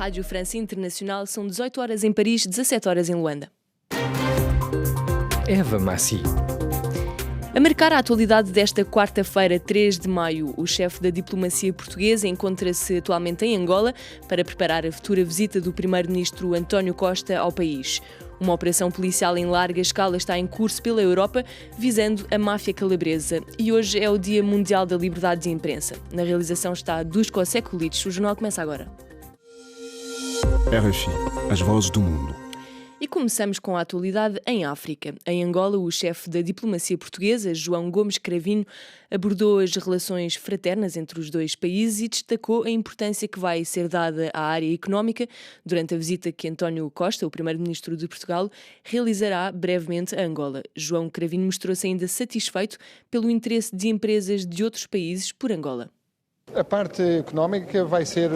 Rádio França Internacional, são 18 horas em Paris, 17 horas em Luanda. Eva Massi. A marcar a atualidade desta quarta-feira, 3 de maio, o chefe da diplomacia portuguesa encontra-se atualmente em Angola para preparar a futura visita do primeiro-ministro António Costa ao país. Uma operação policial em larga escala está em curso pela Europa, visando a máfia calabresa. E hoje é o Dia Mundial da Liberdade de Imprensa. Na realização está Dusko Sekulic. O jornal começa agora. RFI, as vozes do mundo. E começamos com a atualidade em África. Em Angola, o chefe da diplomacia portuguesa, João Gomes Cravinho, abordou as relações fraternas entre os dois países e destacou a importância que vai ser dada à área económica durante a visita que António Costa, o primeiro-ministro de Portugal, realizará brevemente a Angola. João Cravinho mostrou-se ainda satisfeito pelo interesse de empresas de outros países por Angola. A parte económica vai ser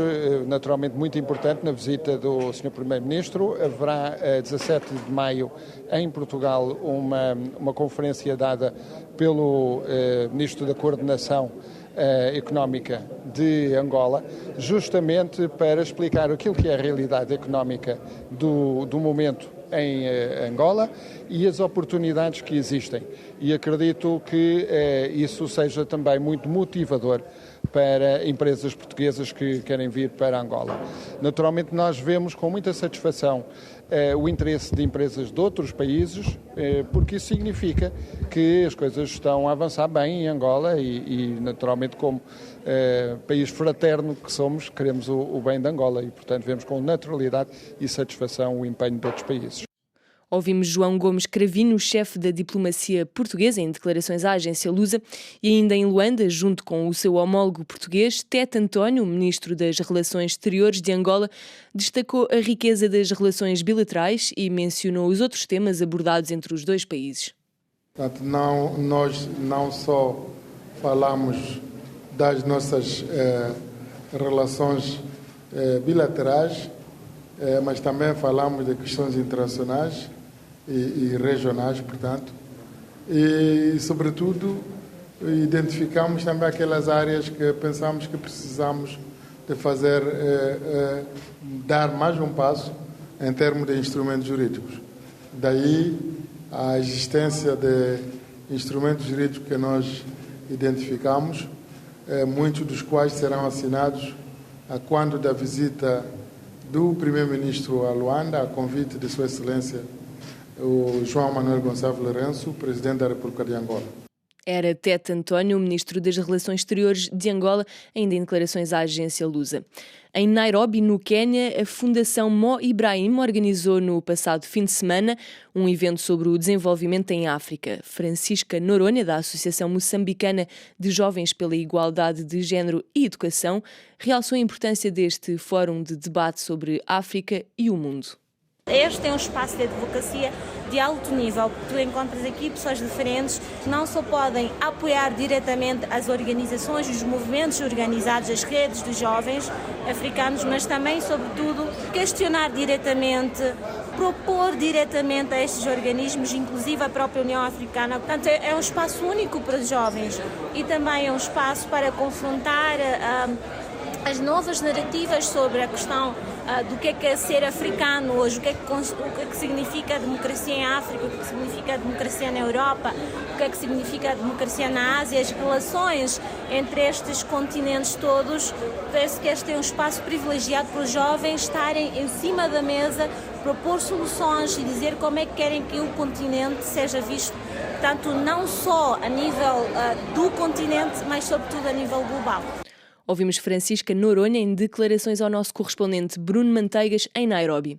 naturalmente muito importante na visita do Sr. Primeiro-Ministro. Haverá, a 17 de maio, em Portugal, uma conferência dada pelo Ministro da Coordenação Económica de Angola, justamente para explicar aquilo que é a realidade económica do momento em Angola e as oportunidades que existem. E acredito que isso seja também muito motivador para empresas portuguesas que querem vir para Angola. Naturalmente, nós vemos com muita satisfação o interesse de empresas de outros países, porque isso significa que as coisas estão a avançar bem em Angola e naturalmente, como país fraterno que somos, queremos o bem de Angola e, portanto, vemos com naturalidade e satisfação o empenho de outros países. Ouvimos João Gomes Cravinho, chefe da diplomacia portuguesa, em declarações à agência Lusa, e ainda em Luanda, junto com o seu homólogo português, Tete António, ministro das Relações Exteriores de Angola, destacou a riqueza das relações bilaterais e mencionou os outros temas abordados entre os dois países. Portanto, nós não só falamos das nossas relações bilaterais, mas também falamos de questões internacionais e regionais, portanto, e, sobretudo, identificamos também aquelas áreas que pensamos que precisamos de fazer, dar mais um passo em termos de instrumentos jurídicos. Daí a existência de instrumentos jurídicos que nós identificamos, muitos dos quais serão assinados a quando da visita do primeiro-ministro a Luanda, a convite de Sua Excelência o João Manuel Gonçalves Lourenço, presidente da República de Angola. Era Tete António, ministro das Relações Exteriores de Angola, ainda em declarações à agência Lusa. Em Nairobi, no Quênia, a Fundação Mo Ibrahim organizou no passado fim de semana um evento sobre o desenvolvimento em África. Francisca Noronha, da Associação Moçambicana de Jovens pela Igualdade de Género e Educação, realçou a importância deste fórum de debate sobre África e o mundo. Este é um espaço de advocacia de alto nível. Tu encontras aqui pessoas diferentes que não só podem apoiar diretamente as organizações, os movimentos organizados, as redes de jovens africanos, mas também, sobretudo, questionar diretamente, propor diretamente a estes organismos, inclusive a própria União Africana. Portanto, é um espaço único para os jovens e também é um espaço para confrontar as novas narrativas sobre a questão do que é ser africano hoje, o que é que significa a democracia em África, o que significa a democracia na Europa, o que é que significa a democracia na Ásia, as relações entre estes continentes todos. Parece que este é um espaço privilegiado para os jovens estarem em cima da mesa, propor soluções e dizer como é que querem que o continente seja visto, tanto não só a nível do continente, mas sobretudo a nível global. Ouvimos Francisca Noronha em declarações ao nosso correspondente Bruno Manteigas, em Nairobi.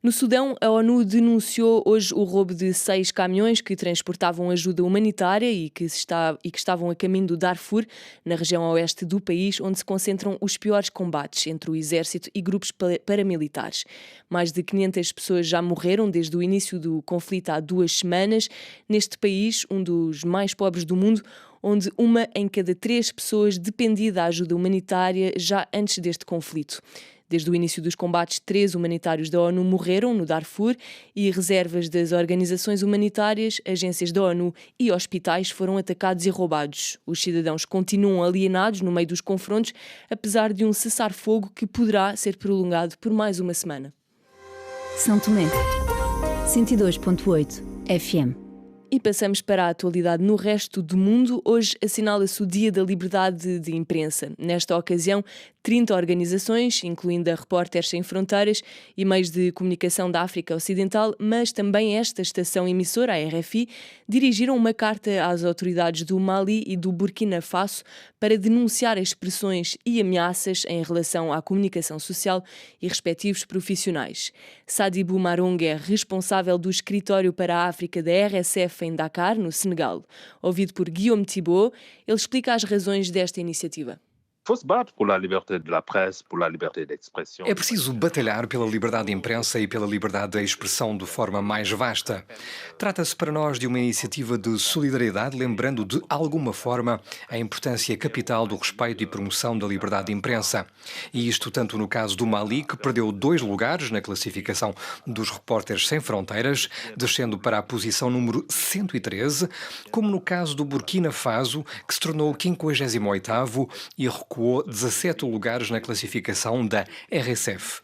No Sudão, a ONU denunciou hoje o roubo de 6 caminhões que transportavam ajuda humanitária e que estavam a caminho do Darfur, na região oeste do país, onde se concentram os piores combates entre o exército e grupos paramilitares. Mais de 500 pessoas já morreram desde o início do conflito há 2 semanas, neste país, um dos mais pobres do mundo, onde 1 em cada 3 pessoas dependia da ajuda humanitária já antes deste conflito. Desde o início dos combates, 3 humanitários da ONU morreram no Darfur e reservas das organizações humanitárias, agências da ONU e hospitais foram atacados e roubados. Os cidadãos continuam alienados no meio dos confrontos, apesar de um cessar-fogo que poderá ser prolongado por mais uma semana. São Tomé, 102.8 FM. E passamos para a atualidade no resto do mundo. Hoje assinala-se o Dia da Liberdade de Imprensa. Nesta ocasião, 30 organizações, incluindo a Repórteres Sem Fronteiras e meios de comunicação da África Ocidental, mas também esta estação emissora, a RFI, dirigiram uma carta às autoridades do Mali e do Burkina Faso para denunciar expressões e ameaças em relação à comunicação social e respectivos profissionais. Sadibou Marong é responsável do escritório para a África da RSF em Dakar, no Senegal. Ouvido por Guillaume Thibault, ele explica as razões desta iniciativa. É preciso batalhar pela liberdade de imprensa e pela liberdade de expressão de forma mais vasta. Trata-se para nós de uma iniciativa de solidariedade, lembrando de alguma forma a importância capital do respeito e promoção da liberdade de imprensa. E isto tanto no caso do Mali, que perdeu 2 lugares na classificação dos Repórteres Sem Fronteiras, descendo para a posição número 113, como no caso do Burkina Faso, que se tornou 58º e recuou 17 lugares na classificação da RSF.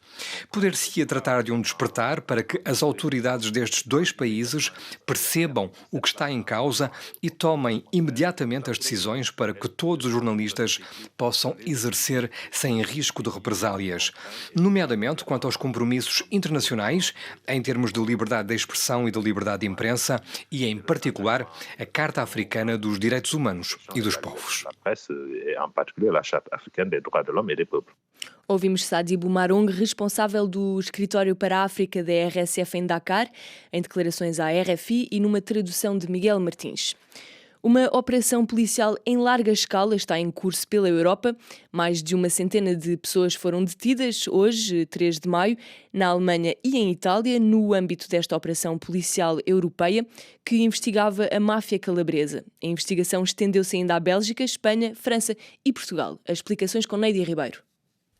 Poder-se-ia tratar de um despertar para que as autoridades destes 2 países percebam o que está em causa e tomem imediatamente as decisões para que todos os jornalistas possam exercer sem risco de represálias, nomeadamente quanto aos compromissos internacionais em termos de liberdade de expressão e de liberdade de imprensa e, em particular, a Carta Africana dos Direitos Humanos e dos Povos. Ouvimos Sadibou Marong, responsável do escritório para a África da RSF em Dakar, em declarações à RFI e numa tradução de Miguel Martins. Uma operação policial em larga escala está em curso pela Europa. Mais de uma centena de pessoas foram detidas hoje, 3 de maio, na Alemanha e em Itália, no âmbito desta operação policial europeia que investigava a máfia calabresa. A investigação estendeu-se ainda à Bélgica, Espanha, França e Portugal. As explicações com Neide Ribeiro.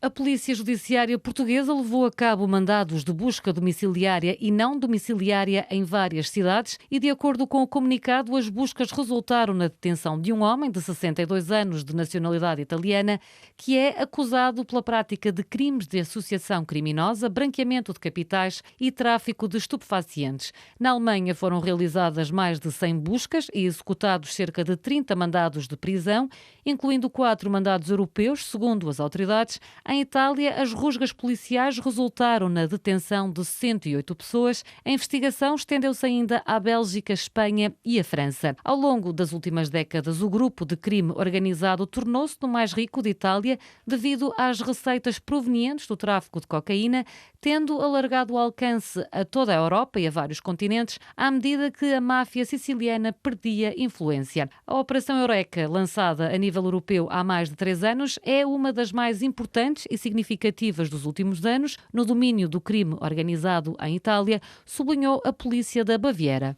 A Polícia Judiciária Portuguesa levou a cabo mandados de busca domiciliária e não domiciliária em várias cidades e, de acordo com o comunicado, as buscas resultaram na detenção de um homem de 62 anos de nacionalidade italiana que é acusado pela prática de crimes de associação criminosa, branqueamento de capitais e tráfico de estupefacientes. Na Alemanha foram realizadas mais de 100 buscas e executados cerca de 30 mandados de prisão, incluindo 4 mandados europeus, segundo as autoridades. Em Itália, as rusgas policiais resultaram na detenção de 108 pessoas. A investigação estendeu-se ainda à Bélgica, Espanha e a França. Ao longo das últimas décadas, o grupo de crime organizado tornou-se no mais rico de Itália devido às receitas provenientes do tráfico de cocaína, tendo alargado o alcance a toda a Europa e a vários continentes, à medida que a máfia siciliana perdia influência. A Operação Eureka, lançada a nível europeu há mais de 3 anos, é uma das mais importantes e significativas dos últimos anos no domínio do crime organizado em Itália, sublinhou a polícia da Baviera.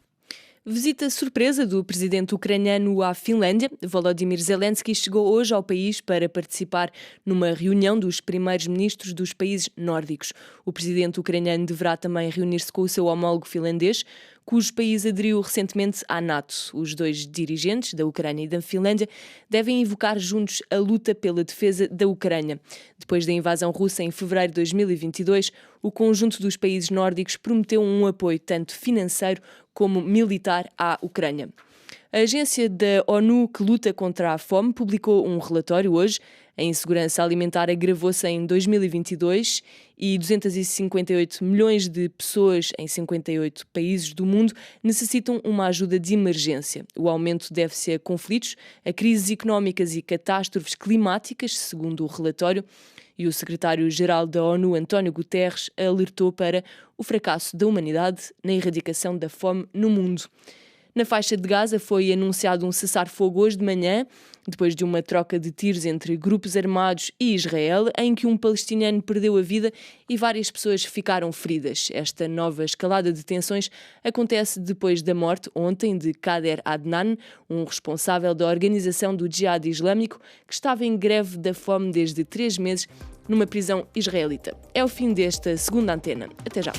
Visita surpresa do presidente ucraniano à Finlândia. Volodymyr Zelensky chegou hoje ao país para participar numa reunião dos primeiros ministros dos países nórdicos. O presidente ucraniano deverá também reunir-se com o seu homólogo finlandês, cujo país aderiu recentemente à NATO. Os 2 dirigentes, da Ucrânia e da Finlândia, devem invocar juntos a luta pela defesa da Ucrânia. Depois da invasão russa em fevereiro de 2022, o conjunto dos países nórdicos prometeu um apoio tanto financeiro como militar à Ucrânia. A agência da ONU que luta contra a fome publicou um relatório hoje. A insegurança alimentar agravou-se em 2022 e 258 milhões de pessoas em 58 países do mundo necessitam uma ajuda de emergência. O aumento deve-se a conflitos, a crises económicas e catástrofes climáticas, segundo o relatório. E o secretário-geral da ONU, António Guterres, alertou para o fracasso da humanidade na erradicação da fome no mundo. Na faixa de Gaza foi anunciado um cessar-fogo hoje de manhã, depois de uma troca de tiros entre grupos armados e Israel, em que um palestiniano perdeu a vida e várias pessoas ficaram feridas. Esta nova escalada de tensões acontece depois da morte ontem de Kader Adnan, um responsável da organização do Jihad Islâmico, que estava em greve da fome desde 3 meses numa prisão israelita. É o fim desta segunda antena. Até já.